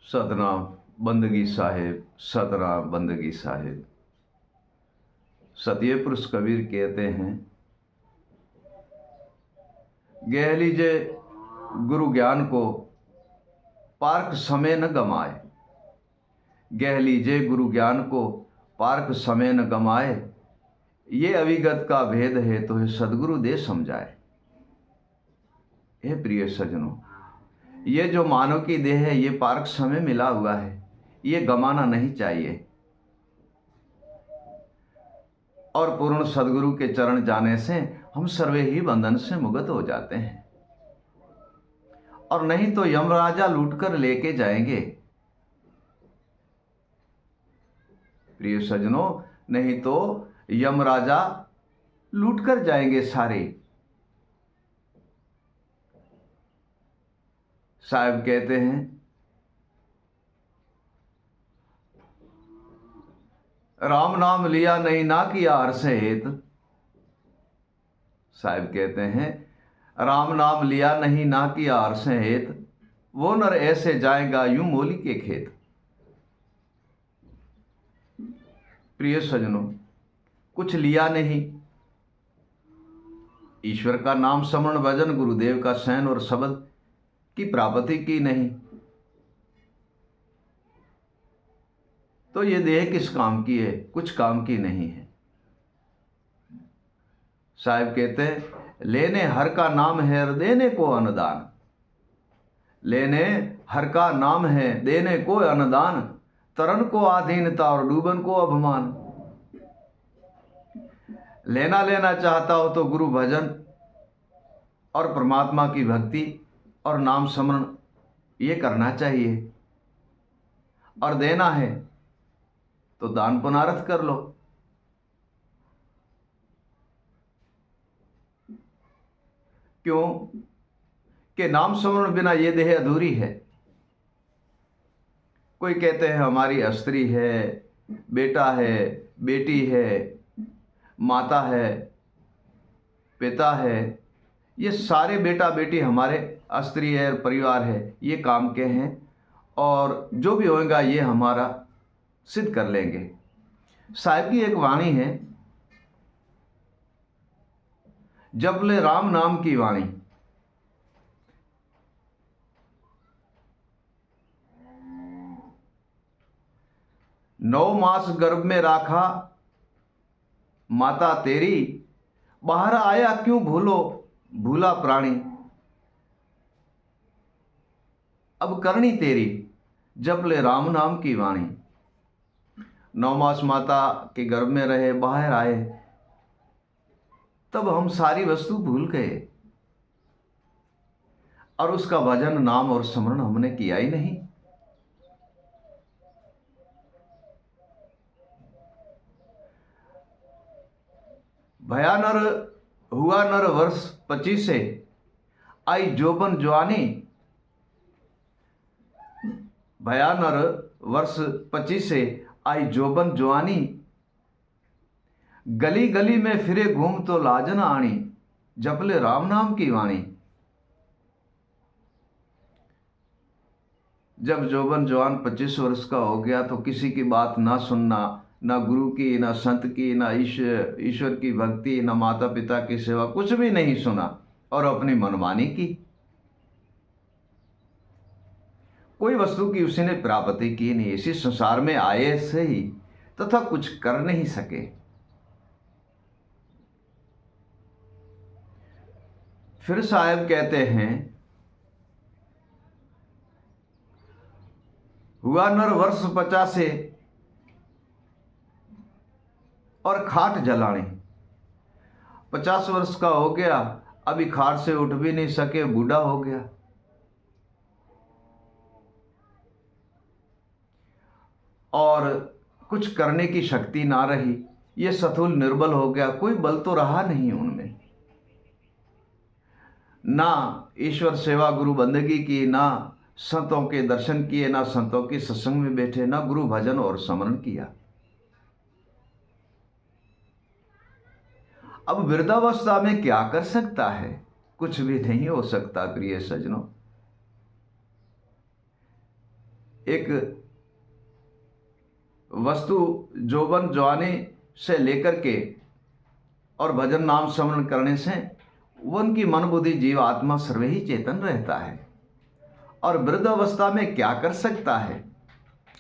सतनाम बंदगी साहिब, सतनाम बंदगी साहिब। सतिये पुरुष कबीर कहते हैं, गह लीजे गुरु ज्ञान को पार्क समय न गमाए। गह लीजे गुरु ज्ञान को पार्क समय न गमाए। ये अविगत का भेद है तो सदगुरु दे समझाए। हे प्रिय सज्जनों, ये जो मानव की देह है ये पार्क समय मिला हुआ है, ये गमाना नहीं चाहिए। और पूर्ण सदगुरु के चरण जाने से हम सर्वे ही बंधन से मुक्त हो जाते हैं, और नहीं तो यमराजा लूटकर लेके जाएंगे। प्रिय सज्जनों, नहीं तो यमराजा लूटकर जाएंगे सारे। साहब कहते हैं, राम नाम लिया नहीं ना किया हर्ष हेत। साहब कहते हैं, राम नाम लिया नहीं ना किया हर्ष हेत, वो नर ऐसे जाएगा यूं मोली के खेत। प्रिय सज्जनों, कुछ लिया नहीं, ईश्वर का नाम स्मरण भजन गुरुदेव का शयन और शब्द की प्राप्ति की नहीं, तो ये देह किस काम की है? कुछ काम की नहीं है। साहब कहते हैं, लेने हर का नाम है और देने को अनुदान। लेने हर का नाम है, देने को अनुदान, तरन को आधीनता और डूबन को अभिमान। लेना लेना चाहता हो तो गुरु भजन और परमात्मा की भक्ति और नाम स्मरण ये करना चाहिए, और देना है तो दान पुनारथ कर लो। क्यों कि नाम स्मरण बिना ये देह अधूरी है। कोई कहते हैं हमारी स्त्री है, बेटा है, बेटी है, माता है, पिता है, ये सारे बेटा बेटी हमारे स्त्री है, परिवार है, ये काम के हैं, और जो भी होगा ये हमारा सिद्ध कर लेंगे। साहिब की एक वाणी है, जब ले राम नाम की वाणी। नौ मास गर्भ में राखा माता तेरी, बाहर आया क्यों भूला प्राणी। अब करनी तेरी जब ले राम नाम की वाणी। 9 मास माता के गर्भ में रहे, बाहर आए, तब हम सारी वस्तु भूल गए, और उसका भजन नाम और स्मरण हमने किया ही नहीं। भया नर हुआ नर वर्ष 25 से, आई जोबन जवानी। भया नर वर्ष 25 से, आई जोबन जवानी। गली गली में फिरे घूम तो लाज न आनी, जपले राम नाम की वाणी। जब जोबन जवान 25 वर्ष का हो गया तो किसी की बात ना सुनना, ना गुरु की, ना संत की, ना ईश्वर की भक्ति, ना माता पिता की सेवा, कुछ भी नहीं सुना, और अपनी मनमानी की। कोई वस्तु की उसने प्राप्ति की नहीं, इसी संसार में आए से ही तथा कुछ कर नहीं सके। फिर साहब कहते हैं, हुआ नर वर्ष 50 से, और खाट जलानी। 50 वर्ष का हो गया, अभी खाट से उठ भी नहीं सके, बूढ़ा हो गया। और कुछ करने की शक्ति ना रही, ये सथुल निर्बल हो गया, कोई बल तो रहा नहीं उनमें। ना ईश्वर सेवा गुरु बंदगी की, ना संतों के दर्शन किए, ना संतों के सत्संग में बैठे, ना गुरु भजन और स्मरण किया। अब वृद्धावस्था में क्या कर सकता है? कुछ भी नहीं हो सकता। प्रिय सज्जनों, एक वस्तु जोबन जवानी से लेकर के और भजन नाम स्मरण करने से उनकी मन बुद्धि जीव आत्मा सर्वे ही चेतन रहता है। और वृद्ध अवस्था में क्या कर सकता है?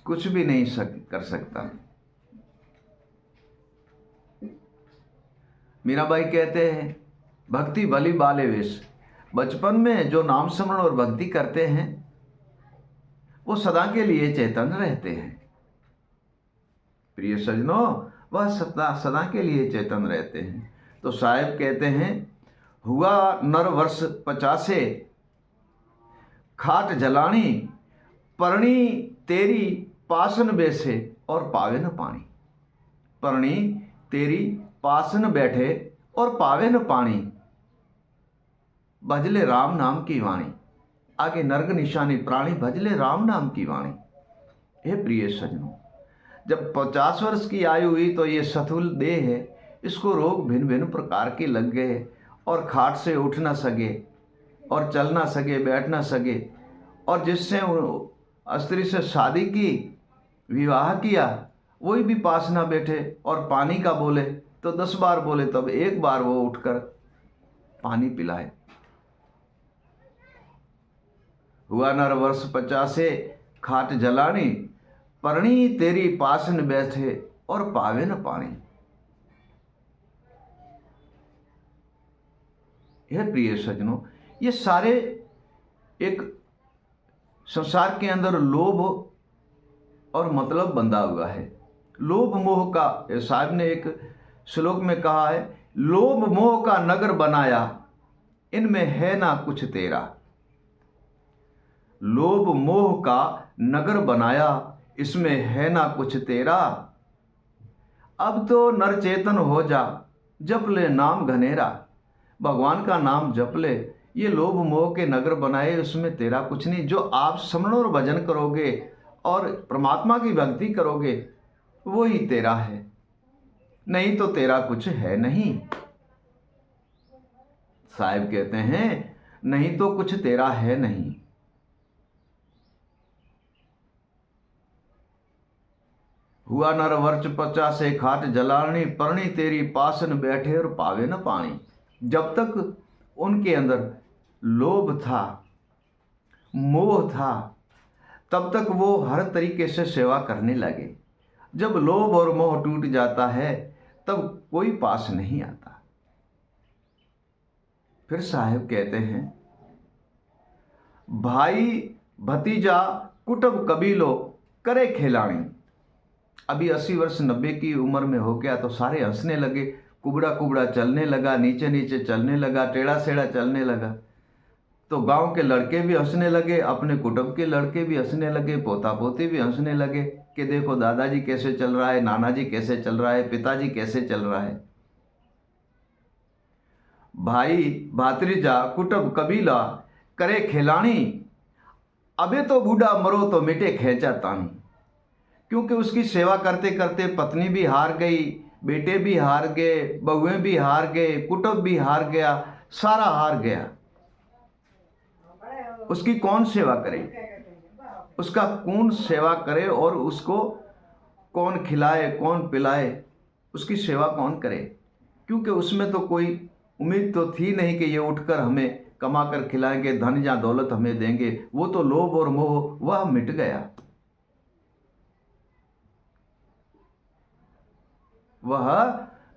कुछ भी नहीं कर सकता। मीराबाई कहते हैं, भक्ति भली बाले वेश। बचपन में जो नाम स्मरण और भक्ति करते हैं वो सदा के लिए चेतन रहते हैं। प्रिय सजनों, वह सदा के लिए चेतन रहते हैं। तो साहेब कहते हैं, हुआ नर वर्ष 50 खाट जलानी, परणी तेरी पासन बेसे और पावे न पानी। परणी तेरी पासन बैठे और पावे न पानी, भजले राम नाम की वाणी। आगे नर्ग निशानी प्राणी भजले राम नाम की वाणी। हे प्रिय सजनों, जब 50 वर्ष की आयु हुई तो ये सथुल देह है, इसको रोग भिन्न भिन्न प्रकार के लग गए और खाट से उठ ना सके और चल ना सके, बैठ ना सके। और जिससे स्त्री से शादी की, विवाह किया, वही भी पास ना बैठे और पानी का बोले तो 10 बार बोले तब एक बार वो उठकर पानी पिलाए। हुआ नर वर्ष 50 खाट जलानी, परणी तेरी पासन बैठे और पावे न पानी। यह प्रिय सजनों, ये सारे एक संसार के अंदर लोभ और मतलब बंधा हुआ है। लोभ मोह का, साहब ने एक श्लोक में कहा है, लोभ मोह का नगर बनाया, इनमें है ना कुछ तेरा। लोभ मोह का नगर बनाया, इसमें है ना कुछ तेरा। अब तो नर चेतन हो जा, जप ले नाम घनेरा। भगवान का नाम जप ले। ये लोभ मोह के नगर बनाए, उसमें तेरा कुछ नहीं। जो आप स्मरण और भजन करोगे और परमात्मा की भक्ति करोगे वो ही तेरा है, नहीं तो तेरा कुछ है नहीं। साहिब कहते हैं, नहीं तो कुछ तेरा है नहीं। हुआ नर वर्ष 50 खाट जलानी, परणी तेरी पासन बैठे और पावे न पानी। जब तक उनके अंदर लोभ था, मोह था, तब तक वो हर तरीके से सेवा करने लगे। जब लोभ और मोह टूट जाता है तब कोई पास नहीं आता। फिर साहेब कहते हैं, भाई भतीजा कुटुंब कबीलो करे खिलानी। अभी 80 वर्ष 90 की उम्र में हो गया तो सारे हंसने लगे। कुबड़ा कुबड़ा चलने लगा, नीचे नीचे चलने लगा, टेढ़ा सेढ़ा चलने लगा। तो गांव के लड़के भी हंसने लगे, अपने कुटुंब के लड़के भी हंसने लगे, पोता पोती भी हंसने लगे कि देखो दादाजी कैसे चल रहा है, नाना जी कैसे चल रहा है, पिताजी कैसे चल रहा है। भाई भातरीजा कुटुंब कबीला करे खिलानी, अबे तो बूढ़ा मरो तो मिटे खेचा तानी। क्योंकि उसकी सेवा करते करते पत्नी भी हार गई, बेटे भी हार गए, बहुएं भी हार गए, कुटुंब भी हार गया, सारा हार गया। उसकी कौन सेवा करे, उसका कौन सेवा करे और उसको कौन खिलाए, कौन पिलाए, उसकी सेवा कौन करे। क्योंकि उसमें तो कोई उम्मीद तो थी नहीं कि ये उठकर हमें कमा कर खिलाएंगे, धन या दौलत हमें देंगे। वो तो लोभ और मोह वह मिट गया, वह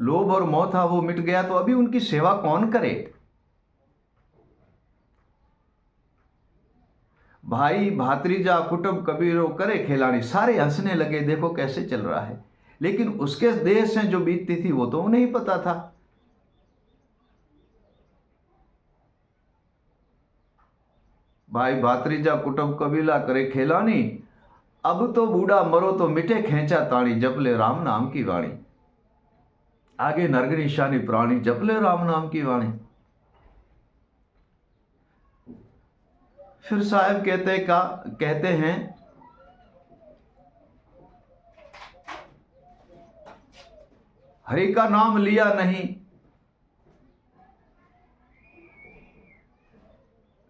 लोभ और मोह था वो मिट गया। तो अभी उनकी सेवा कौन करे। भाई भातरीजा कुटुंब कबीरो करे खिलानी, सारे हंसने लगे, देखो कैसे चल रहा है। लेकिन उसके देह से जो बीतती थी वो तो उन्हें ही पता था। भाई भातरीजा कुटुंब कबीला करे खिलानी, अब तो बूढ़ा मरो तो मिटे खेचा ताणी, जपले राम नाम की वाणी। आगे नरग निशानी प्राणी, जपले राम नाम की वाणी। फिर साहब कहते हैं, हरि का नाम लिया नहीं।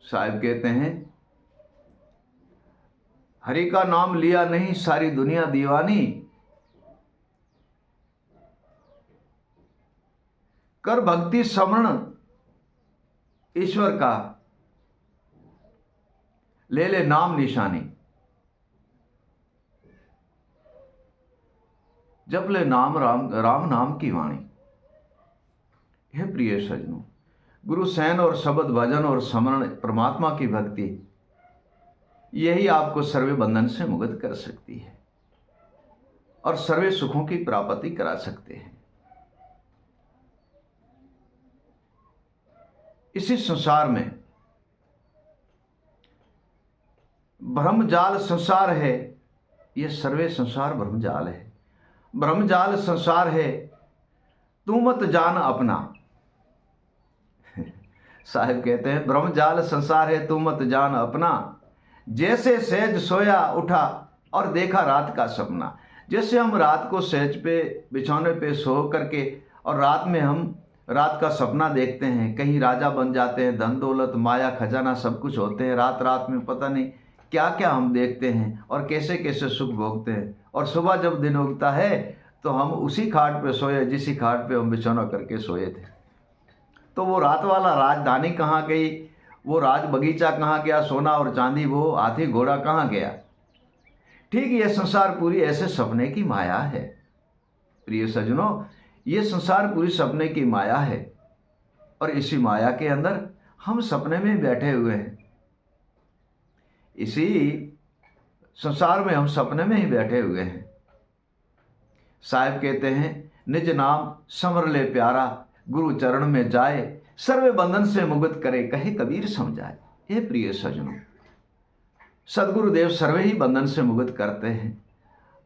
साहब कहते हैं, हरि का नाम लिया नहीं सारी दुनिया दीवानी, कर भक्ति समरण ईश्वर का, ले ले नाम निशानी। जप ले नाम राम, राम नाम की वाणी। हे प्रिय सजनों, गुरु सैन और शब्द भजन और स्मरण परमात्मा की भक्ति, यही आपको सर्वे बंधन से मुक्त कर सकती है और सर्वे सुखों की प्राप्ति करा सकते हैं। इसी संसार में ब्रह्मजाल संसार है, ये सर्वे संसार ब्रह्मजाल है। ब्रह्मजाल संसार है, तू मत जान अपना। साहिब कहते हैं ब्रह्मजाल संसार है, तू मत जान अपना। जैसे सहज सोया उठा और देखा रात का सपना। जैसे हम रात को सहज पे बिछौने पे सो करके और रात में हम रात का सपना देखते हैं, कहीं राजा बन जाते हैं, धन दौलत माया खजाना सब कुछ होते हैं, रात रात में पता नहीं क्या क्या हम देखते हैं और कैसे कैसे सुख भोगते हैं। और सुबह जब दिन उगता है तो हम उसी खाट पे सोए जिसी खाट पे हम बिछौना करके सोए थे। तो वो रात वाला राजधानी कहाँ गई, वो राज बगीचा कहाँ गया, सोना और चांदी वो हाथी घोड़ा कहाँ गया। ठीक ये संसार पूरी ऐसे सपने की माया है। प्रिय सज्जनों, ये संसार पूरी सपने की माया है और इसी माया के अंदर हम सपने में बैठे हुए हैं। इसी संसार में हम सपने में ही बैठे हुए हैं। साहिब कहते हैं निज नाम समर ले प्यारा, गुरु चरण में जाए सर्वे बंधन से मुक्त करे, कहे कबीर समझाए। हे प्रिय सज्जनों, सदगुरुदेव सर्वे ही बंधन से मुक्त करते हैं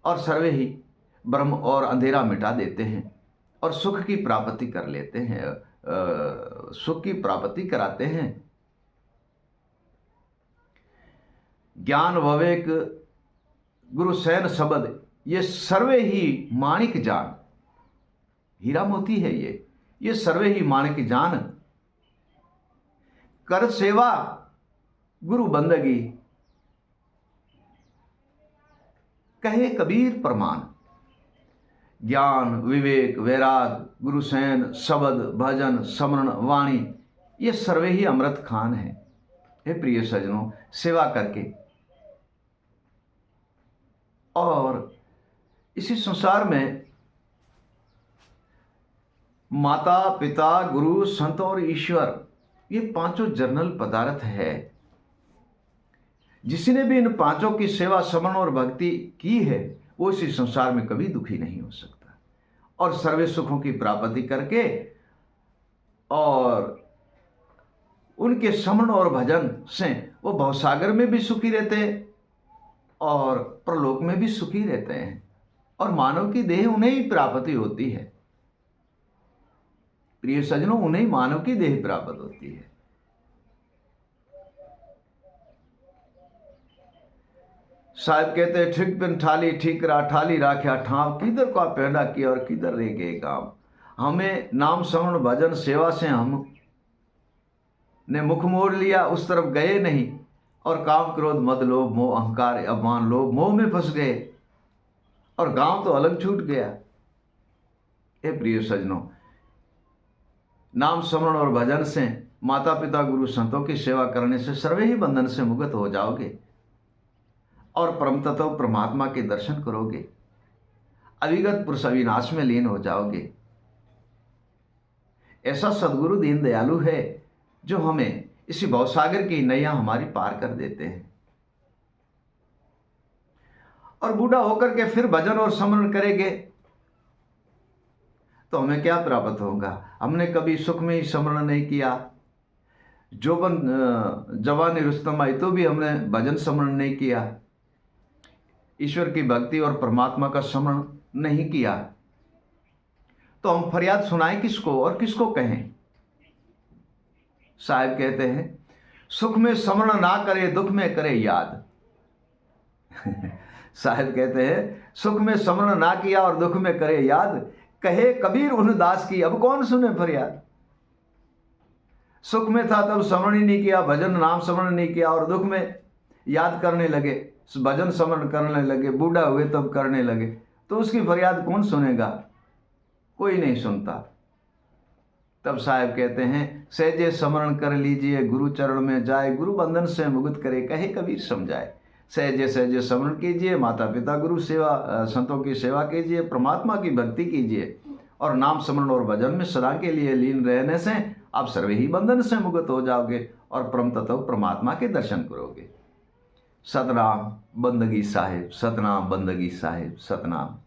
और सर्वे ही ब्रह्म और अंधेरा मिटा देते हैं और सुख की प्राप्ति कर लेते हैं, सुख की प्राप्ति कराते हैं। ज्ञान विवेक गुरु सैन शब्द, ये सर्वे ही माणिक जान। हीरा मोती है ये सर्वे ही माणिक जान। कर सेवा गुरु बंदगी, कहे कबीर प्रमाण। ज्ञान विवेक वैराग गुरु सैन शब्द भजन स्मरण वाणी, ये सर्वे ही अमृत खान है। हे प्रिय सज्जनों, सेवा करके और इसी संसार में माता पिता गुरु संत और ईश्वर, ये पांचों जर्नल पदार्थ है। जिसने भी इन पांचों की सेवा समरण और भक्ति की है वो इसी संसार में कभी दुखी नहीं हो सकता और सर्वे सुखों की प्राप्ति करके और उनके स्मरण और भजन से वो भवसागर में भी सुखी रहते हैं और प्रलोक में भी सुखी रहते हैं और मानव की देह उन्हें ही प्राप्ति होती है। प्रिय सज्जनों, उन्हें मानव की देह प्राप्त होती है। साहब कहते हैं ठीक पिन ठाली ठीकरा ठाली राख्या ठाव, किधर का पैदा किया और किधर रह गए गांव। हमें नाम श्रवण भजन सेवा से हम ने मुख मोड़ लिया, उस तरफ गए नहीं और काम क्रोध मद लोभ मोह अहंकार अभिमान लोभ मोह में फंस गए और गांव तो अलग छूट गया। हे प्रिय सज्जनों, नाम स्मरण और भजन से माता पिता गुरु संतों की सेवा करने से सर्वे ही बंधन से मुक्त हो जाओगे और परम तत्व परमात्मा के दर्शन करोगे, अविगत पुरुष अविनाश में लीन हो जाओगे। ऐसा सदगुरु दीन दयालु है जो हमें इसी भवसागर की नैया हमारी पार कर देते हैं। और बूढ़ा होकर के फिर भजन और स्मरण करेंगे तो हमें क्या प्राप्त होगा। हमने कभी सुख में ही स्मरण नहीं किया, जवानी रुस्तम आई तो भी हमने भजन स्मरण नहीं किया, ईश्वर की भक्ति और परमात्मा का स्मरण नहीं किया, तो हम फरियाद सुनाएं किसको और किसको कहें। साहिब कहते हैं सुख में स्मरण ना करे दुख में करे याद। साहिब कहते हैं सुख में स्मरण ना किया और दुख में करे याद, कहे कबीर उन दास की अब कौन सुने फरियाद। सुख में था तब स्मरण ही नहीं किया, भजन नाम स्मरण नहीं किया और दुख में याद करने लगे, भजन स्मरण करने लगे, बूढ़ा हुए तब करने लगे, तो उसकी फरियाद कौन सुनेगा? कोई नहीं सुनता। तब साहब कहते हैं, सहजे स्मरण कर लीजिए गुरु चरण में जाए, गुरु बंधन से मुक्त करे कहे कबीर समझाए। सहजे सहजे स्मरण कीजिए, माता पिता गुरु सेवा संतों की सेवा कीजिए, परमात्मा की भक्ति कीजिए और नाम स्मरण और भजन में सदा के लिए लीन रहने से आप सर्वे ही बंधन से मुक्त हो जाओगे और परम तत्व परमात्मा के दर्शन करोगे। सतनाम बंदगी साहिब, सतनाम बंदगी साहिब, सतनाम।